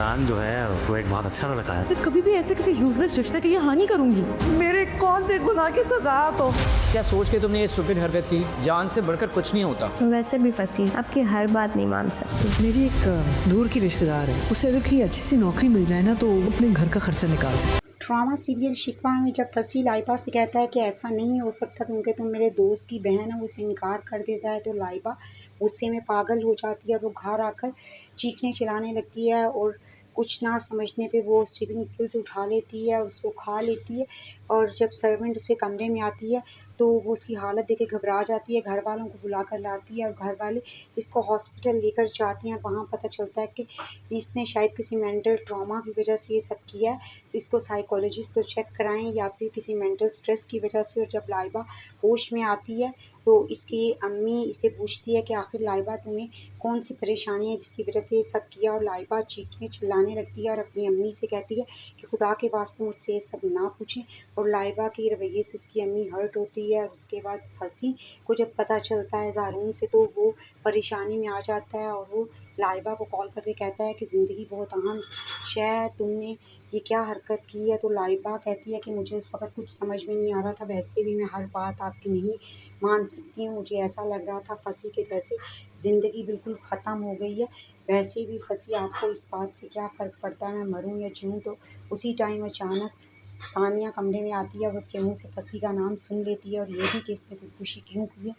इमरान जो है वो एक बहुत अच्छा लड़का है। तो कभी भी ऐसे किसी यूजलेस रिश्ते की ये हानि करूंगी। मेरे कौन से गुनाह की सजा तो क्या सोच के तुमने ये स्टूपिड हरकत की? जान से बढ़कर कुछ नहीं होता। वैसे भी फंसी आपकी हर बात नहीं मान सकती। मेरी एक दूर की रिश्तेदार है, उसे अगर कहीं अच्छी सी नौकरी मिल जाए ना तो अपने घर का खर्चा निकाल सकती। ड्रामा सीरियल शिकवा में जब फंसी लाइबा से कहता है कि ऐसा नहीं हो सकता क्योंकि तुम मेरे दोस्त की बहन हो, उसे इनकार कर देता है तो लाइबा गुस्से में पागल हो जाती है और वो घर आकर चीखने चिल्लाने लगती है और कुछ ना समझने पे वो स्लीपिंग पिल्स उठा लेती है, उसको खा लेती है। और जब सर्वेंट उसके कमरे में आती है तो वो उसकी हालत देख के घबरा जाती है, घर वालों को बुला कर लाती है और घर वाले इसको हॉस्पिटल लेकर जाते हैं। वहाँ पता चलता है कि इसने शायद किसी मेंटल ट्रॉमा की वजह से ये सब किया है, इसको साइकोलॉजिस्ट को चेक कराएं या फिर किसी मेंटल स्ट्रेस की वजह से। और जब लाइबा होश में आती है तो इसकी अम्मी इसे पूछती है कि आखिर लाइबा तुम्हें कौन सी परेशानी है जिसकी वजह से ये सब किया। और लाइबा चीखने चिल्लाने लगती है और अपनी अम्मी से कहती है कि खुदा के वास्ते मुझसे ये सब ना पूछें। और लाइबा के रवैये से उसकी अम्मी हर्ट होती है। और उसके बाद फंसी को जब पता चलता है ज़ारून से तो वो परेशानी में आ जाता है और वो लाइबा को कॉल करके कहता है कि ज़िंदगी बहुत अहम शय है, तुमने ये क्या हरकत की है। तो लाइबा कहती है कि मुझे उस वक़्त कुछ समझ में नहीं आ रहा था, वैसे भी मैं हर बात आपकी नहीं मान सकती हूँ। मुझे ऐसा लग रहा था फंसी के जैसे ज़िंदगी बिल्कुल ख़त्म हो गई है। वैसे भी फंसी आपको इस बात से क्या फ़र्क पड़ता है मैं मरूँ या जीऊँ। तो उसी टाइम अचानक सानिया कमरे में आती है, वो उसके मुँह से फंसी का नाम सुन लेती है और ये भी कि इसने खुदकुशी क्यों की है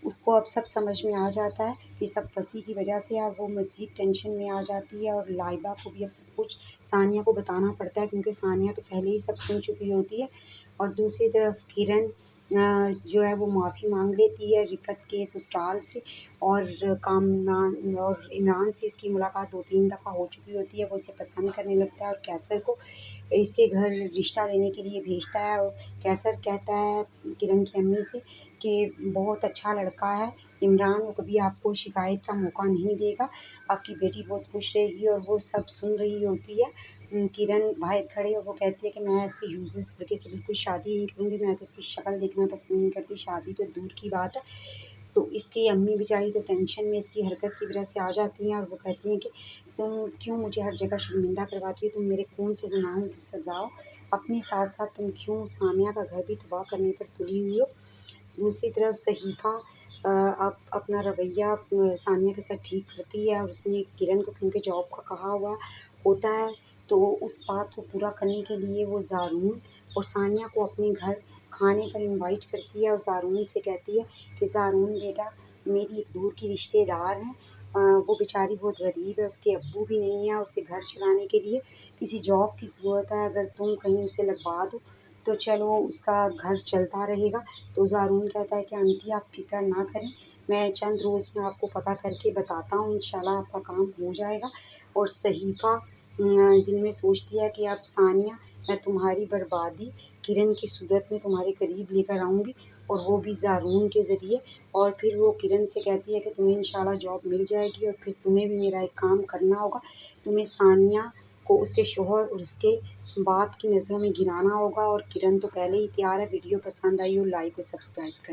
उसको अब सब समझ में आ जाता है कि सब फंसी की वजह से। और वो मज़ीद टेंशन में आ जाती है और लाइबा को भी अब सब कुछ सानिया को बताना पड़ता है क्योंकि सानिया तो पहले ही सब सुन चुकी होती है। और दूसरी तरफ किरण जो है वो माफ़ी मांग लेती है रिफ़त के ससुराल से और कामरान और इमरान से इसकी मुलाकात 2-3 दफ़ा हो चुकी होती है। वो इसे पसंद करने लगता है और कैसर को इसके घर रिश्ता लेने के लिए भेजता है। और कैसर कहता है किरण की अम्मी से कि बहुत अच्छा लड़का है इमरान, वो कभी आपको शिकायत का मौका नहीं देगा, आपकी बेटी बहुत खुश रहेगी। और वो सब सुन रही होती है किरण बाहर खड़े और वो कहती है कि मैं ऐसे यूज़लेस लड़के से बिल्कुल शादी नहीं करूँगी, मैं तो उसकी शक्ल देखना पसंद नहीं करती, शादी तो दूर की बात है। तो इसकी अम्मी बेचारी तो टेंशन में इसकी हरकत की वजह से आ जाती हैं और वो कहती हैं कि तुम क्यों मुझे हर जगह शर्मिंदा करवाती हो, तुम मेरे कौन से गुनाहों की सज़ा हो, अपने साथ साथ तुम क्यों सामिया का घर भी तबाह करने पर तुली हुई हो। दूसरी तरफ सहीफ़ा अब अपना रवैया सानिया के साथ ठीक करती है और उसने किरण को क्योंकि जॉब का कहा हुआ होता है तो उस बात को पूरा करने के लिए वो ज़ारून और सानिया को अपने घर खाने पर इनवाइट करती है। और ज़ारून से कहती है कि ज़ारून बेटा मेरी एक दूर की रिश्तेदार हैं, वो बेचारी बहुत गरीब है, उसके अब्बू भी नहीं है, उसे घर चलाने के लिए किसी जॉब की ज़रूरत है, अगर तुम कहीं उसे लगवा दो तो चलो उसका घर चलता रहेगा। तो ज़ारून कहता है कि आंटी आप फ़िक्र ना करें, मैं चंद रोज़ में आपको पता करके बताता हूँ, इंशाल्लाह आपका काम हो जाएगा। और सहीफ़ा दिल में सोचती है कि अब सानिया मैं तुम्हारी बर्बादी किरण की सूरत में तुम्हारे करीब लेकर आऊँगी और वो भी ज़ारून के ज़रिए। और फिर वो किरण से कहती है कि तुम्हें इंशाल्लाह जॉब मिल जाएगी और फिर तुम्हें भी मेरा एक काम करना होगा, तुम्हें सानिया को उसके शौहर और उसके बाप की नज़रों में गिराना होगा। और किरण तो पहले ही तैयार है। वीडियो पसंद आई हो लाइक और सब्सक्राइब करें।